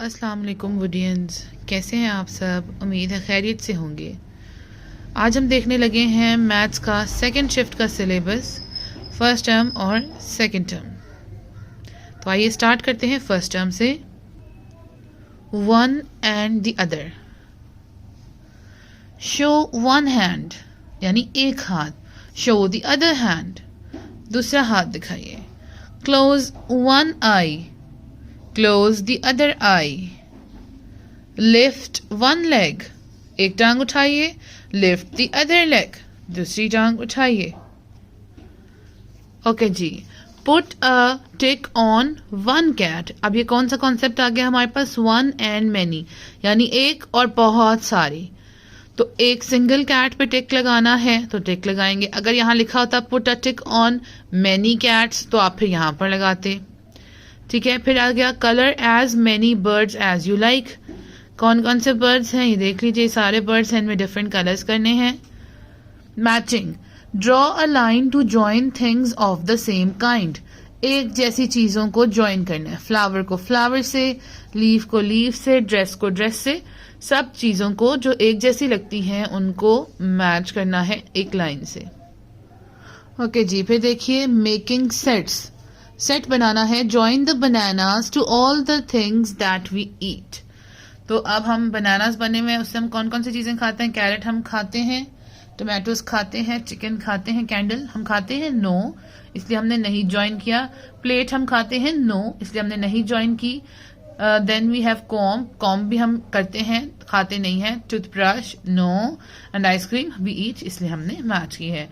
अस्सलाम वालेकुम वुडियंस, कैसे हैं आप सब। उम्मीद है खैरियत से होंगे। आज हम देखने लगे हैं मैथ्स का सेकंड शिफ्ट का सिलेबस, फर्स्ट टर्म और सेकंड टर्म। तो आइए स्टार्ट करते हैं फर्स्ट टर्म से। One and the other. Show one hand यानी एक हाथ, शो द अदर हैंड दूसरा हाथ दिखाइए। Close one I, close the other I. Lift one leg, एक टांग उठाइए। लिफ्ट द अदर लेग, दूसरी टांग उठाइए। ओके जी। Put a tick on one cat. अब ये कौन सा कॉन्सेप्ट आ गया हमारे पास, वन एंड मैनी, यानी एक और बहुत सारी। तो एक सिंगल कैट पे टिक लगाना है तो टिक लगाएंगे। अगर यहाँ लिखा होता put a tick on many cats तो आप फिर यहाँ पर लगाते। ठीक है। फिर आ गया colour as many birds as you like. कौन कौन से बर्ड्स हैं ये देख लीजिए, सारे बर्ड्स हैं, इनमें डिफरेंट कलर्स करने हैं। Matching, draw a line to join things of the same kind. एक जैसी चीजों को ज्वाइन करना है। फ्लावर को फ्लावर से, लीफ को लीफ से, ड्रेस को ड्रेस से, सब चीजों को जो एक जैसी लगती हैं उनको मैच करना है एक लाइन से। ओके जी। फिर देखिए मेकिंग सेट्स, सेट बनाना है। Join the bananas to all the things that we eat. तो अब हम बनानास बने हुए हैं, उससे हम कौन कौन सी चीजें खाते हैं। कैरेट हम खाते हैं, टोमेटोज खाते हैं, चिकन खाते हैं, कैंडल हम खाते हैं, नो इसलिए हमने नहीं ज्वाइन किया। प्लेट हम खाते हैं, नो इसलिए हमने नहीं ज्वाइन की। Then we have comb, comb भी हम करते हैं, खाते नहीं है। Toothbrush, no. And ice cream we eat, इसलिए हमने मैच की है।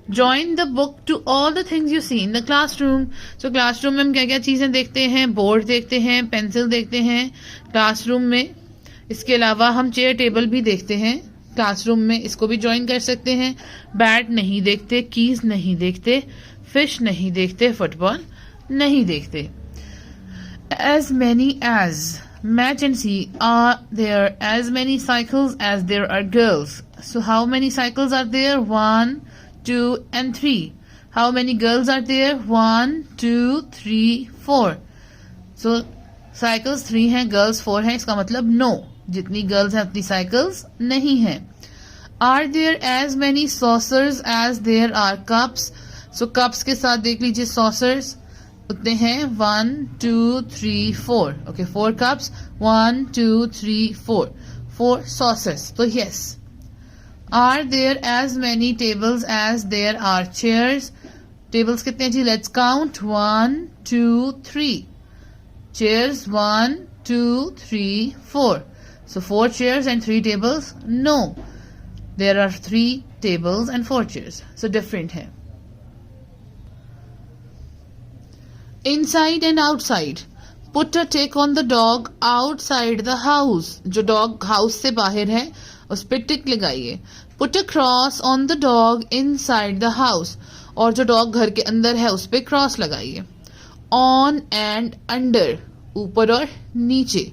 Join the book to all the things you see in the classroom. So classroom में हम क्या क्या चीजें देखते हैं, बोर्ड देखते हैं, पेंसिल देखते हैं क्लासरूम में। इसके अलावा हम चेयर टेबल भी देखते हैं क्लासरूम में, इसको भी ज्वाइन कर सकते हैं। बैट नहीं देखते, कीज नहीं देखते, फिश नहीं देखते, फुटबॉल नहीं देखते। As many as, match and see, are there as many cycles as there are girls. So how many cycles are there? 1, 2 and 3. How many girls are there? 1, 2, 3, 4. So cycles 3 हैं, girls 4 हैं, इसका मतलब no, जितनी girls हैं उतनी cycles नहीं हैं। Are there as many saucers as there are cups? So cups के साथ देख लीजिए saucers उतने हैं 1, 2, 3, 4. Okay, 4 cups, 1, 2, 3, 4. 4 saucers. So yes. Are there as many tables as there are chairs? Tables कितने जी? Let's count. 1, 2, 3. Chairs 1, 2, 3, 4. So 4 chairs and 3 tables? No. There are 3 tables and 4 chairs. So different है. Inside and outside. Put a tick on the dog outside the house. जो dog house से बाहर है उस पर टिक लगाइए। Put a cross on the dog inside the house. और जो डॉग घर के अंदर है उस पर क्रॉस लगाइए। On and under, ऊपर और नीचे।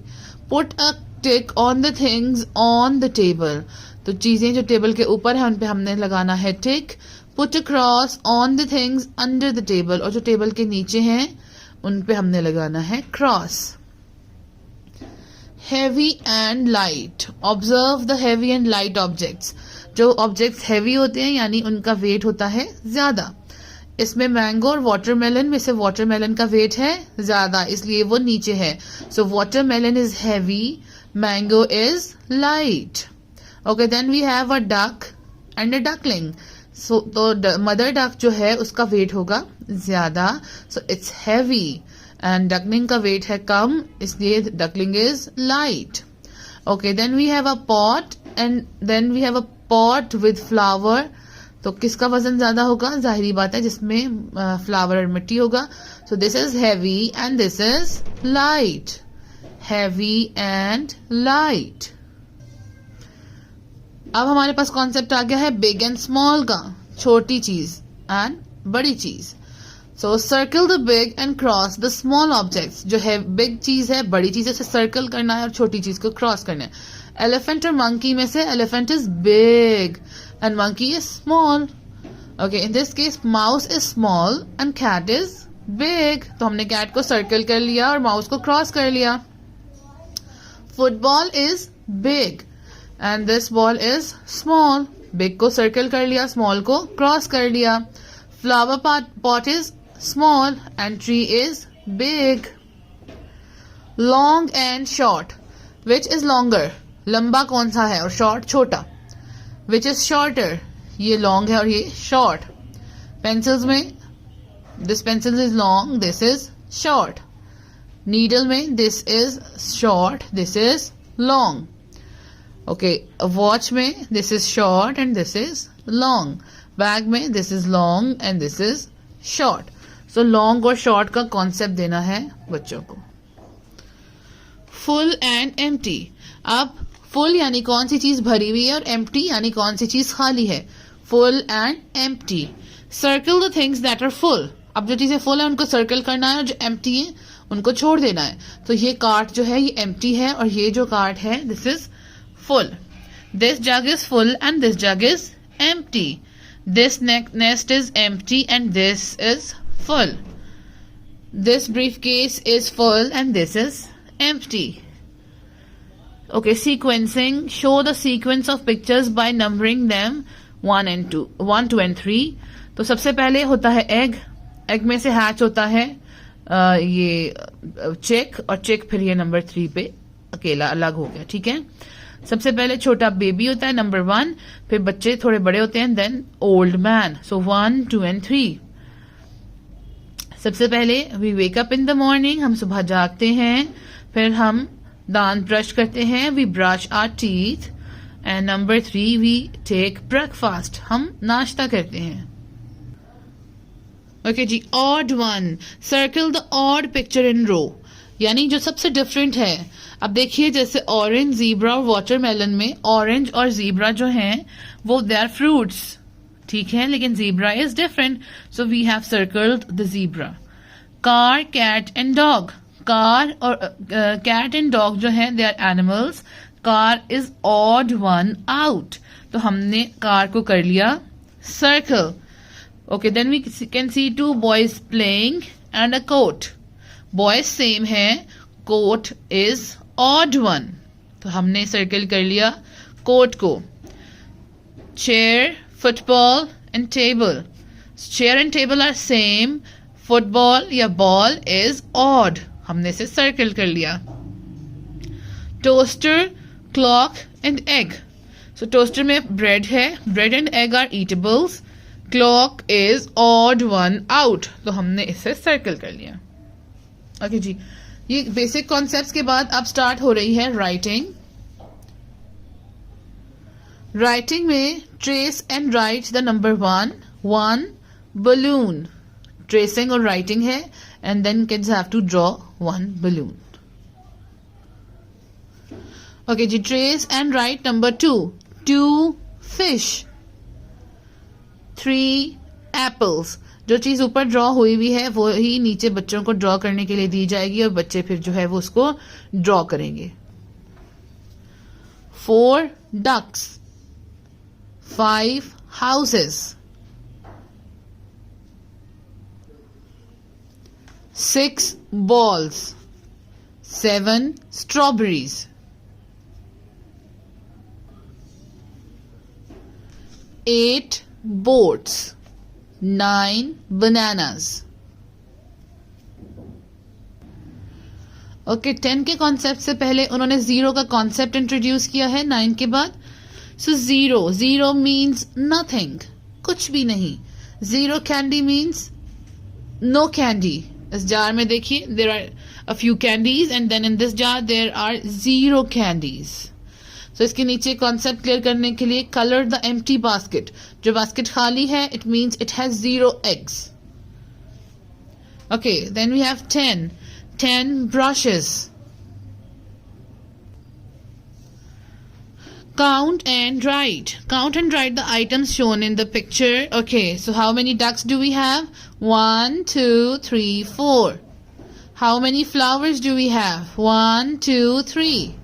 Put a tick on the things on the table. तो चीजें जो टेबल के ऊपर है उन पे हमने लगाना है टिक। Put a cross on the things under the table. और जो टेबल के नीचे हैं उन पे हमने लगाना है cross. Heavy and light. Observe the heavy and light objects. जो ऑब्जेक्ट्स हैवी होते हैं यानी उनका वेट होता है ज्यादा। इसमें मैंगो और वाटरमेलन में से वाटरमेलन का वेट है ज्यादा, इसलिए वो नीचे है। So watermelon is heavy, mango is light. Okay, then we have a duck and a duckling. So तो मदर डक जो है उसका वेट होगा ज्यादा, so it's heavy. And duckling का वेट है कम, इसलिए duckling is light. Okay, then we have a pot and then we have a pot with flower. तो किसका वजन ज्यादा होगा? जाहिरी बात है जिसमें फ्लावर और मिट्टी होगा। So this is heavy and this is light. Heavy and light. अब हमारे पास कॉन्सेप्ट आ गया है बिग एंड स्मॉल का, छोटी चीज एंड बड़ी चीज। सो circle the big and cross the small objects. जो है बिग चीज है, बड़ी चीज है, उसे सर्कल करना है और छोटी चीज को क्रॉस करना है। एलिफेंट और मंकी में से elephant is big and monkey is small. Okay, in this case mouse is small and cat is big. तो हमने कैट को सर्कल कर लिया और माउस को क्रॉस कर लिया। football is big and this ball is small. Big को circle कर लिया, small को cross कर लिया. Flower pot is small and tree is big. Long and short. Which is longer? लंबा कौन सा है और short छोटा. Which is shorter? ये long है और ये short. Pencils में this pencil is long, this is short. Needle में this is short, this is long. Okay, a watch में this is short and this is long. Bag में this is long and this is short. So long और short का concept देना है बच्चों को. Full and empty. अब full यानी कौन सी चीज भरी हुई है और empty यानी कौन सी चीज खाली है. Full and empty. Circle the things that are full. अब जो चीजें full है उनको circle करना है और जो empty है उनको छोड़ देना है. तो ये कार्ट जो है ये empty है और ये जो कार्ट है this is full. This jug is full and this jug is empty. This nest is empty and this is full. This briefcase is full and this is empty. Okay, sequencing. Show the sequence of pictures by numbering them 1, 2 and 3. तो सबसे पहले होता है egg. Egg में से hatch होता है ये चिक और चिक फिर ये नंबर 3 पे अकेला अलग हो गया. ठीक है. सबसे पहले छोटा बेबी होता है नंबर 1, फिर बच्चे थोड़े बड़े होते हैं then old man. So 1, 2 and 3. सबसे पहले we wake up in the morning. हम सुबह जागते हैं, फिर हम दांत ब्रश करते हैं. We brush our teeth. And number 3 we take breakfast. हम नाश्ता करते हैं. ओके जी. Odd one. Circle the odd picture in row. यानी जो सबसे डिफरेंट है. अब देखिए जैसे ऑरेंज, जीब्रा और वाटरमेलन में ऑरेंज और जीब्रा जो हैं वो दे आर फ्रूट्स. ठीक है, लेकिन zebra is different. So we have circled the zebra. Car, cat and dog. Car और कैट एंड डॉग जो है they are animals. Car is odd one out. तो हमने कार को कर लिया circle. Okay, then we can see 2 boys playing and a coat. Boys same है, coat is odd one. तो हमने सर्कल कर लिया कोट को. Chair, football and table. Chair and table are same. Football या बॉल इज ऑड. हमने इसे circle कर लिया. Toaster, clock and egg. So toaster में ब्रेड है. Bread and egg are eatables. Clock is odd one out. तो हमने इसे सर्कल कर लिया. ओके जी. ये बेसिक कॉन्सेप्ट्स के बाद अब स्टार्ट हो रही है राइटिंग. राइटिंग में trace and write the number 1 balloon. Tracing और राइटिंग है and then kids have to draw 1 balloon. Okay जी. Trace and write number 2 fish. 3 apples. जो चीज ऊपर ड्रॉ हुई हुई है वो ही नीचे बच्चों को ड्रॉ करने के लिए दी जाएगी और बच्चे फिर जो है वो उसको ड्रॉ करेंगे. 4 ducks. 5 houses. 6 balls. 7 strawberries. 8 boats. 9 bananas. Okay, 10 के कॉन्सेप्ट से पहले उन्होंने 0 का कॉन्सेप्ट इंट्रोड्यूस किया है 9 के बाद. सो 0 मीन्स नथिंग, कुछ भी नहीं. 0 कैंडी मीन्स नो कैंडी. इस जार में देखिए there are a few candies and then in this jar there are 0 candies. तो इसके नीचे कॉन्सेप्ट क्लियर करने के लिए कलर द एम्प्टी बास्केट. जो बास्केट खाली है it means it has 0 eggs. Okay, then we have 10 brushes. Count and write the items shown in the picture. Okay, so how many ducks do we have? 1, 2, 3, 4. How many flowers do we have? 1, 2, 3.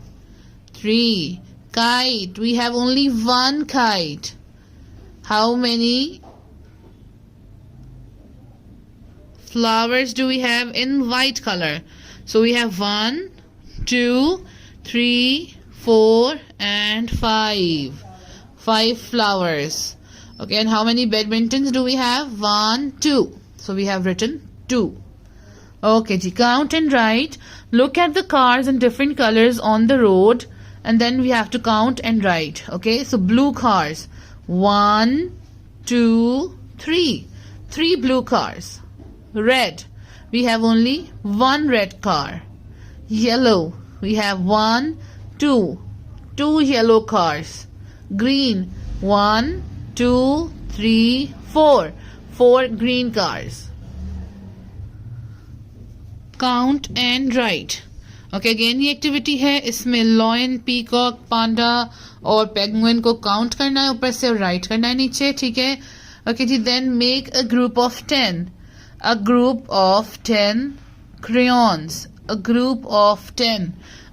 3. Kite. We have only 1 kite. How many flowers do we have in white color? So we have 1, 2, 3, 4, and 5. 5 flowers. Okay, and how many badmintons do we have? 1, 2. So we have written 2. Okay, ji, count and write. Look at the cars in different colors on the road, and then we have to count and write. Okay, so blue cars. 1, 2, 3. 3 blue cars. Red. We have only 1 red car. Yellow. We have 1, 2. 2 yellow cars. Green. 1, 2, 3, 4. 4 green cars. Count and write. Okay, again ये activity है. इसमें lion, peacock, पांडा और penguin को count करना है ऊपर से और राइट करना है नीचे. ठीक है. ओके जी. Then make a group of 10. A group of 10 crayons. A group of 10.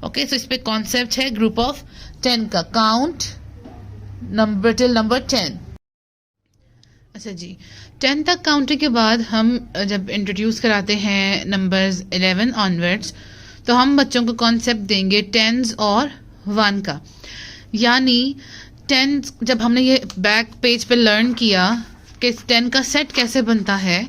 Okay, so इस पे कॉन्सेप्ट है ग्रुप ऑफ 10 का. Count number till number 10. अच्छा जी. 10 तक काउंटिंग के बाद हम जब इंट्रोड्यूस कराते हैं नंबर्स 11 ऑनवर्ड्स, तो हम बच्चों को कॉन्सेप्ट देंगे टेंस और 1 का. यानी 10 जब हमने ये बैक पेज पे लर्न किया कि 10 का सेट कैसे बनता है,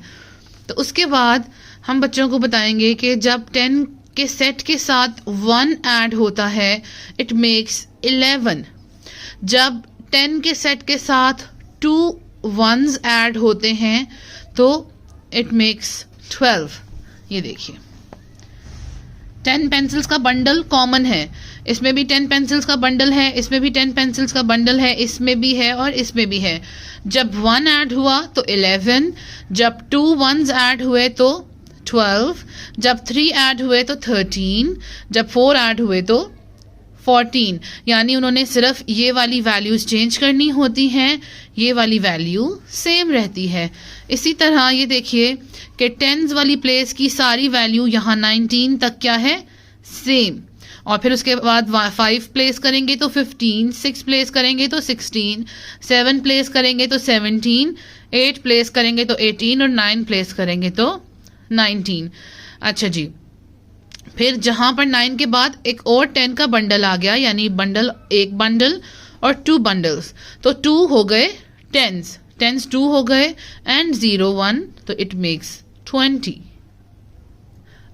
तो उसके बाद हम बच्चों को बताएंगे कि जब 10 के सेट के साथ 1 ऐड होता है इट मेक्स 11. जब 10 के सेट के साथ 2 1s ऐड होते हैं तो इट मेक्स 12. ये देखिए 10 पेंसिल्स का बंडल कॉमन है. इसमें भी 10 पेंसिल्स का बंडल है, इसमें भी 10 पेंसिल्स का बंडल है, इसमें भी है और इसमें भी है. जब 1 ऐड हुआ तो 11, जब 2 1s ऐड हुए तो 12, जब 3 ऐड हुए तो 13, जब 4 ऐड हुए तो 14. यानी उन्होंने सिर्फ ये वाली वैल्यूज चेंज करनी होती हैं, ये वाली वैल्यू सेम रहती है. इसी तरह ये देखिए कि टेंस वाली प्लेस की सारी वैल्यू यहाँ 19 तक क्या है, सेम. और फिर उसके बाद 5 प्लेस करेंगे तो 15, 6 प्लेस करेंगे तो 16, 7 प्लेस करेंगे तो 17, 8 प्लेस करेंगे तो 18 और 9 प्लेस करेंगे तो 19. अच्छा जी. फिर जहां पर 9 के बाद एक और 10 का बंडल आ गया, यानी बंडल, एक बंडल और 2 बंडल्स, तो 2 हो गए टेंस. 2 हो गए एंड 0 1, तो इट मेक्स 20.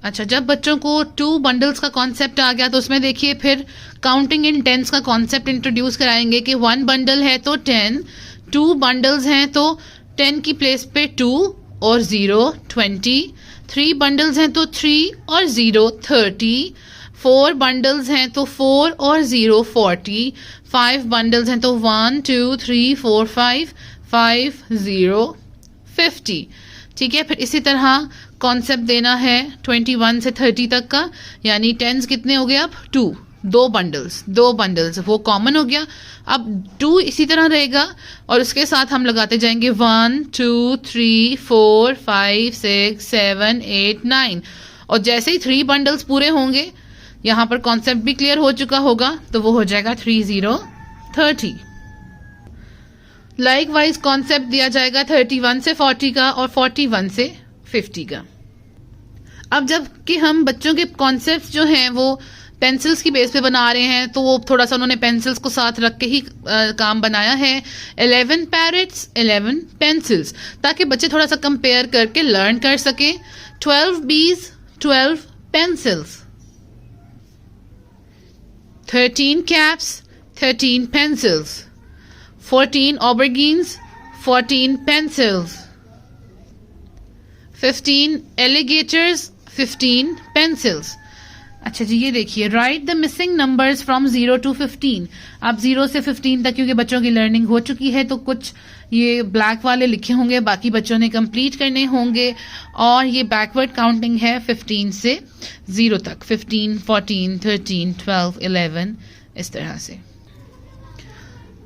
अच्छा, जब बच्चों को 2 बंडल्स का कॉन्सेप्ट आ गया तो उसमें देखिए फिर काउंटिंग इन टेंस का कॉन्सेप्ट इंट्रोड्यूस कराएंगे कि 1 बंडल है तो 10, 2 बंडल्स हैं तो 10 की प्लेस पे 2 और 0 20, 3 बंडल्स हैं तो 3 और 0 30, 4 बंडल्स हैं तो 4 और 0 40, 5 बंडल्स हैं तो 1 2 3 4 5 5 0 50. ठीक है. फिर इसी तरह कॉन्सेप्ट देना है 21 से 30 तक का, यानी टेंस कितने हो गए अब 2 बंडल्स वो कॉमन हो गया. अब 2 इसी तरह रहेगा और उसके साथ हम लगाते जाएंगे 1 2 3 4 5 6 7 8 9. और जैसे ही 3 बंडल्स पूरे होंगे, यहां पर कॉन्सेप्ट भी क्लियर हो चुका होगा, तो वो हो जाएगा 3 0 30. लाइकवाइज कॉन्सेप्ट दिया जाएगा 31 से 40 का और 41 से 50 का. अब जब कि हम बच्चों के कॉन्सेप्ट्स जो हैं वो पेंसिल्स की बेस पे बना रहे हैं, तो वो थोड़ा सा उन्होंने पेंसिल्स को साथ रख के ही काम बनाया है. 11 पैरेट्स 11 पेंसिल्स, ताकि बच्चे थोड़ा सा कंपेयर करके लर्न कर सकें. 12 bees 12 pencils. 13 caps 13 pencils. 14 aubergines 14 pencils. 15 alligators 15 pencils. अच्छा जी, ये देखिए right the missing numbers from 0 to 15. अब 0 से 15 तक क्योंकि बच्चों की लर्निंग हो चुकी है, तो कुछ ये ब्लैक वाले लिखे होंगे, बाकी बच्चों ने कंप्लीट करने होंगे. और ये बैकवर्ड काउंटिंग है 15 से 0 तक. 15 14 13 12 11 इस तरह से.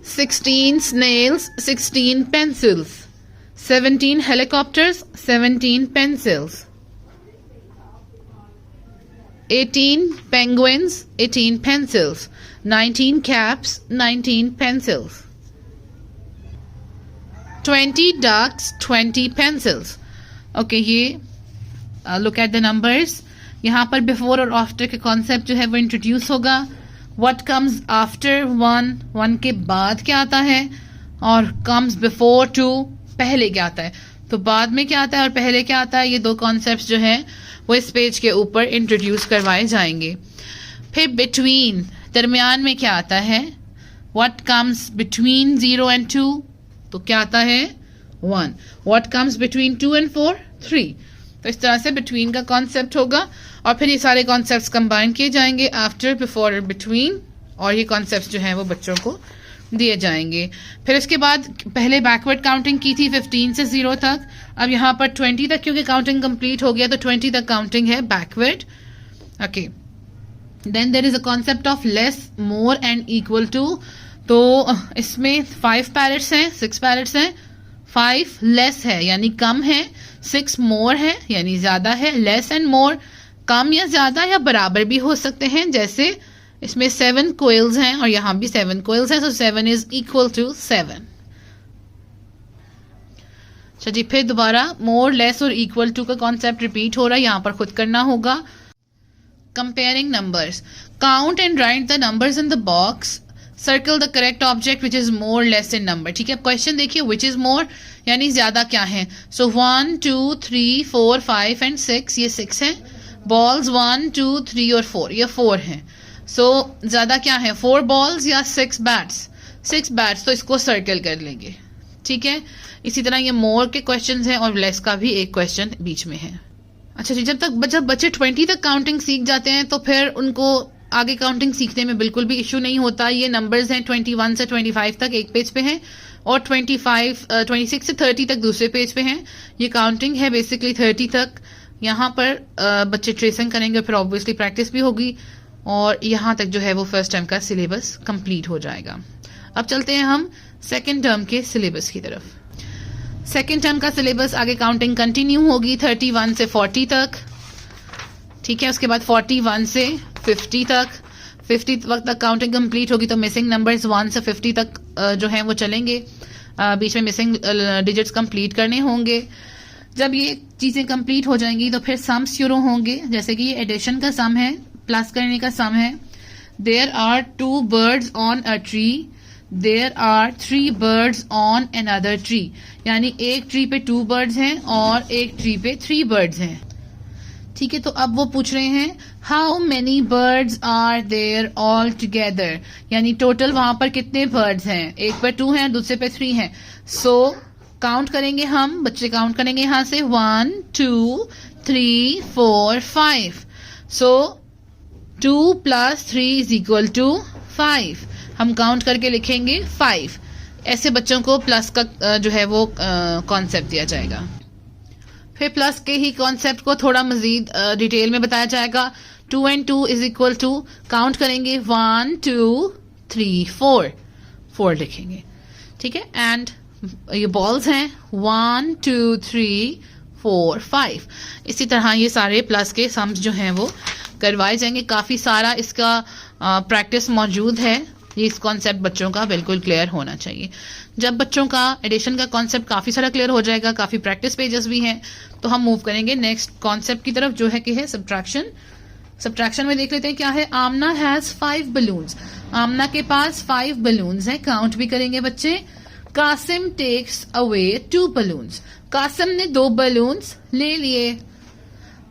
16 snails 16 pencils. 17 helicopters 17 pencils. 18 penguins 18 pencils. 19 caps 19 pencils. 20 ducks 20 pencils. Okay, ये look at the numbers. यहाँ पर बिफोर और आफ्टर के कॉन्सेप्ट जो है वो इंट्रोड्यूस होगा. व्हाट कम्स आफ्टर 1, 1 के बाद क्या आता है, और कम्स बिफोर 2, पहले क्या आता है। तो बाद में क्या आता है और पहले क्या आता है, ये दो कॉन्सेप्ट्स जो हैं वो इस पेज के ऊपर इंट्रोड्यूस करवाए जाएंगे। फिर बिटवीन, दरमियान में क्या आता है, व्हाट कम्स बिटवीन 0 and 2, तो क्या आता है 1। What comes between 2 and 4, 3। तो इस तरह से बिटवीन का कॉन्सेप्ट होगा और फिर ये सारे कॉन्सेप्ट्स कंबाइन किए जाएंगे, आफ्टर, बिफोर और बिटवीन, और ये कॉन्सेप्ट्स जो हैं वो बच्चों को दिए जाएंगे। फिर इसके बाद पहले बैकवर्ड काउंटिंग की थी 15 से 0 तक, अब यहाँ पर 20 तक क्योंकि काउंटिंग कंप्लीट हो गया तो 20 तक काउंटिंग है backward. Okay, then there is a concept of less, more and equal to. तो इसमें 5 पैरेट्स हैं, 6 पैरेट्स हैं। 5 लेस है यानी कम है, 6 मोर है यानी ज्यादा है। लेस एंड मोर कम या ज्यादा या बराबर भी हो सकते हैं, जैसे इसमें 7 कोयल्स हैं और यहां भी 7 कोयल्स हैं, सो 7 इज इक्वल टू 7। चलिए फिर दोबारा मोर, लेस और इक्वल टू का कॉन्सेप्ट रिपीट हो रहा है, यहां पर खुद करना होगा। Comparing numbers, count and write the numbers in the box, circle the correct object which is more less in number. ठीक है, क्वेश्चन देखिए, विच इज मोर यानी ज्यादा क्या है। सो 1, 2, 3, 4, 5 एंड 6, ये 6 है। बॉल्स 1, 2, 3 और 4, ये 4 हैं। सो ज्यादा क्या है, 4 बॉल्स या 6 बैट्स। 6 बैट्स, तो इसको सर्कल कर लेंगे। ठीक है, इसी तरह ये मोर के क्वेश्चंस हैं और लेस का भी एक क्वेश्चन बीच में है। अच्छा जी, जब बच्चे 20 तक काउंटिंग सीख जाते हैं तो फिर उनको आगे काउंटिंग सीखने में बिल्कुल भी इश्यू नहीं होता। ये नंबर्स हैं 21 से 25 तक एक पेज पे हैं और 26 से 30 तक दूसरे पेज पे हैं। ये काउंटिंग है बेसिकली 30 तक। यहाँ पर बच्चे ट्रेसिंग करेंगे, फिर ऑब्वियसली प्रैक्टिस भी होगी और यहाँ तक जो है वो फर्स्ट टर्म का सिलेबस कंप्लीट हो जाएगा। अब चलते हैं हम सेकेंड टर्म के सिलेबस की तरफ। सेकेंड टर्म का सिलेबस आगे काउंटिंग कंटिन्यू होगी 31 से 40 तक। ठीक है, उसके बाद 41 से 50 तक, 50 वक्त तक काउंटिंग कंप्लीट होगी तो मिसिंग नंबर्स 1 से 50 तक जो हैं वो चलेंगे। बीच में मिसिंग डिजिट्स कंप्लीट करने होंगे। जब ये चीजें कंप्लीट हो जाएंगी तो फिर सम्स शुरू होंगे, जैसे कि ये एडिशन का सम है, प्लस करने का सम है। There are 2 birds on a tree, there are 3 birds on another tree, यानी एक ट्री पे 2 birds हैं और एक ट्री पे 3 birds हैं। ठीक है, तो अब वो पूछ रहे हैं how many birds are there all together, यानी टोटल वहां पर कितने बर्ड्स हैं। एक पे 2 हैं, दूसरे पे 3 हैं। सो काउंट करेंगे हम, बच्चे काउंट करेंगे यहां से 1, 2, 3, 4, 5। So 2 + 3 is equal to 5। हम काउंट करके लिखेंगे 5। ऐसे बच्चों को प्लस का जो है वो कॉन्सेप्ट दिया जाएगा। फिर प्लस के ही कॉन्सेप्ट को थोड़ा मजीद डिटेल में बताया जाएगा। 2 and 2 is equal to, count करेंगे 1, 2, 3, 4, 4 लिखेंगे। ठीक है, एंड ये बॉल्स हैं 1, 2, 3, 4, 5। इसी तरह ये सारे प्लस के सम्स जो हैं वो करवाए जाएंगे। काफी सारा इसका प्रैक्टिस मौजूद है। ये इस कॉन्सेप्ट बच्चों का बिल्कुल क्लियर होना चाहिए। जब बच्चों का एडिशन का कॉन्सेप्ट काफी सारा क्लियर हो जाएगा, काफी प्रैक्टिस पेजेस भी हैं, तो हम मूव करेंगे नेक्स्ट कॉन्सेप्ट की तरफ जो है कि है सब्ट्रैक्शन। सब्ट्रैक्शन में देख लेते हैं क्या है। आमना हैज 5 बलून्स, आमना के पास 5 बलून्स हैं, काउंट भी करेंगे बच्चे। Kasim takes away 2 balloons, Kasim ने 2 बलून्स ले लिए।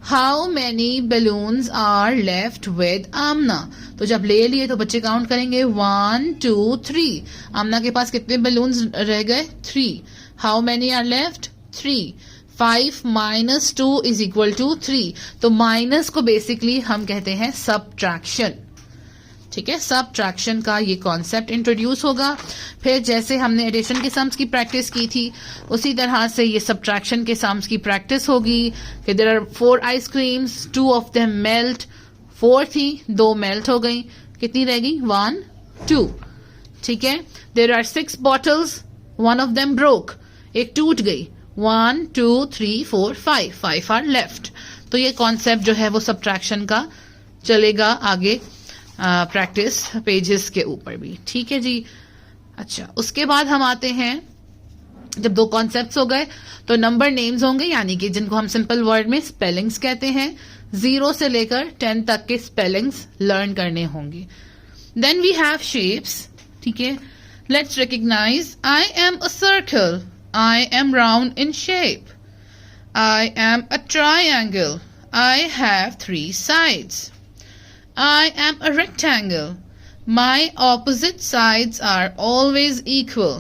How many balloons are left with Amna, तो जब ले लिए तो बच्चे काउंट करेंगे 1, 2, 3। आमना के पास कितने बलून्स रह गए, 3। How many are left, 3। 5 - 2 is equal to 3। तो माइनस को बेसिकली हम कहते हैं सब्ट्रैक्शन। ठीक है, सब्ट्रैक्शन का ये कॉन्सेप्ट इंट्रोड्यूस होगा। फिर जैसे हमने एडिशन के सम्स की प्रैक्टिस की थी उसी तरह से ये सब्ट्रैक्शन के सम्स की प्रैक्टिस होगी कि there are 4 ice creams, 2 of them melt. 4 थी, 2 मेल्ट हो गई, कितनी रह गई, 1, 2। ठीक है, there are 6 bottles, 1 of them broke, एक टूट गई। 1, 2, 3, 4, 5 आर लेफ्ट। तो ये कॉन्सेप्ट जो है वो सब्ट्रैक्शन का चलेगा आगे प्रैक्टिस पेजेस के ऊपर भी। ठीक है जी। अच्छा, उसके बाद हम आते हैं, जब 2 कॉन्सेप्ट्स हो गए तो नंबर नेम्स होंगे, यानी कि जिनको हम सिंपल वर्ड में स्पेलिंग्स कहते हैं। 0 से लेकर 10 तक के स्पेलिंग्स लर्न करने होंगे। देन वी हैव शेप्स, ठीक है. Let's recognise. I am a circle. I am round in shape. I am a triangle. I have 3 sides. I am a rectangle. My opposite sides are always equal.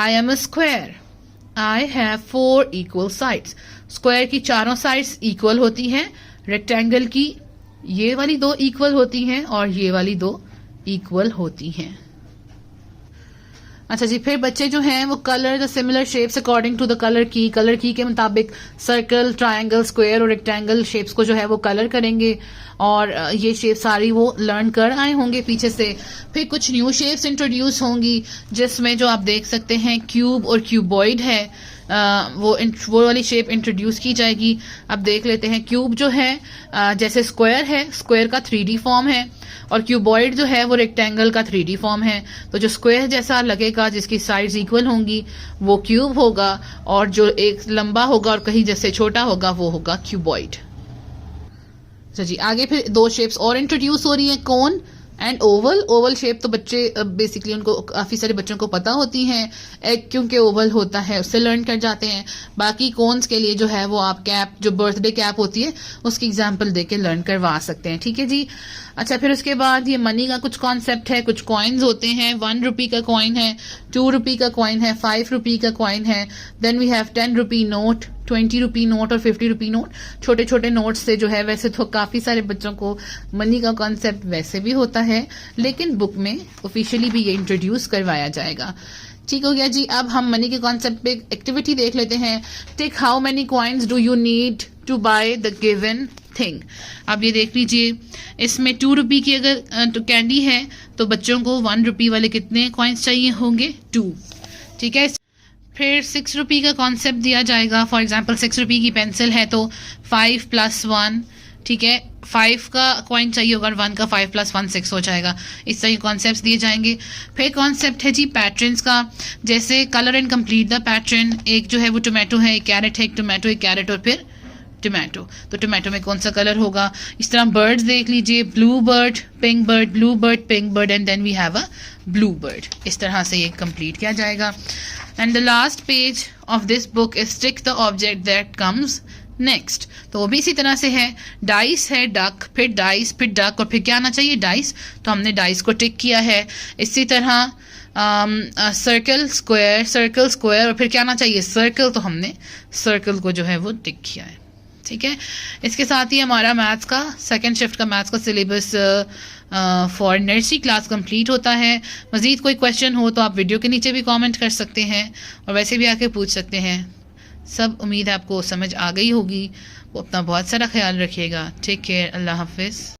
I am a square. I have 4 equal sides. Square की चारों sides equal होती हैं. Rectangle की ये वाली 2 equal होती हैं और ये वाली 2 equal होती हैं. अच्छा जी, फिर बच्चे जो हैं वो colour the similar shapes according to the colour की के मुताबिक सर्कल, ट्रायंगल, स्क्वायर और रेक्टेंगल शेप्स को जो है वो कलर करेंगे और ये शेप सारी वो लर्न कर आए होंगे पीछे से. फिर कुछ न्यू शेप्स इंट्रोड्यूस होंगी जिसमें जो आप देख सकते हैं क्यूब और क्यूबॉइड है, वो वाली शेप इंट्रोड्यूस की जाएगी. अब देख लेते हैं. क्यूब जो है जैसे स्क्वायर है, स्क्वायर का 3D फॉर्म है और क्यूबॉइड जो है वो रेक्टेंगल का 3D फॉर्म है. तो जो स्क्वायर जैसा लगेगा जिसकी साइड्स इक्वल होंगी वो क्यूब होगा और जो एक लंबा होगा और कहीं जैसे छोटा होगा वो होगा क्यूबॉइड. अच्छा जी, आगे फिर 2 शेप्स और इंट्रोड्यूस हो रही हैं, cone and Oval. Oval shape तो बच्चे बेसिकली उनको काफी सारे बच्चों को पता होती हैं. एग क्योंकि ओवल होता है उससे लर्न कर जाते हैं. बाकी कोन्स के लिए जो है वो आप कैप, जो बर्थडे कैप होती है उसकी एग्जांपल देके लर्न करवा सकते हैं. ठीक है जी. अच्छा, फिर उसके बाद ये मनी का कुछ कॉन्सेप्ट है. कुछ कॉइन्स होते हैं. 1 रुपी का कॉइन है, 2 रुपी का कॉइन है, 5 रुपी का कॉइन है. Then we have 10 rupee note, 20 rupee note और 50 रुपी नोट. छोटे छोटे नोट से जो है वैसे तो काफी सारे बच्चों को मनी का कॉन्सेप्ट वैसे भी होता है, लेकिन बुक में ऑफिशियली भी ये इंट्रोड्यूस करवाया जाएगा. ठीक हो गया जी. अब हम मनी के कॉन्सेप्ट पे एक्टिविटी देख लेते हैं. Take how many coins do you need to buy the given thing. अब ये देख लीजिए, इसमें 2 रुपी की अगर तो कैंडी है तो बच्चों को 1 रुपी वाले कितने कॉइन्स चाहिए होंगे? 2. ठीक है. फिर 6 रुपी का कॉन्सेप्ट दिया जाएगा. फॉर एग्जाम्पल 6 रुपी की पेंसिल है तो 5 + 1, ठीक है, 5 का कॉइन चाहिए होगा और 1 का 5 + 1 6 हो जाएगा. इस तरह के कॉन्सेप्ट दिए जाएंगे. फिर कॉन्सेप्ट है जी पैटर्न्स का. जैसे colour and complete the pattern. एक जो है वो टोमेटो है, एक कैरेट है, एक टोमेटो, एक कैरेट और फिर टोमेटो. तो टोमेटो में कौन सा कलर होगा? इस तरह बर्ड्स देख लीजिए. Blue bird, pink bird, blue bird, pink bird and then we have a blue bird. इस तरह से ये कंप्लीट किया जाएगा. And the last page of this book is tick the object that comes next. तो वो भी इसी तरह से है. डाइस है, डक, फिर डाइस, फिर डक और फिर क्या आना चाहिए? डाइस. तो हमने डाइस को टिक किया है. इसी तरह सर्कल, स्क्वायर, सर्कल, स्क्वायर और फिर क्या आना चाहिए? सर्कल. तो हमने सर्कल को जो है वो टिक किया है. ठीक है. इसके साथ ही हमारा मैथ्स का सेकंड शिफ्ट का मैथ्स का syllabus for nursery class complete होता है. मजीद कोई क्वेश्चन हो तो आप वीडियो के नीचे भी कमेंट कर सकते हैं और वैसे भी आके पूछ सकते हैं. सब उम्मीद है आपको समझ आ गई होगी. वो अपना बहुत सारा ख्याल रखिएगा. Take care. अल्लाह हाफिज़.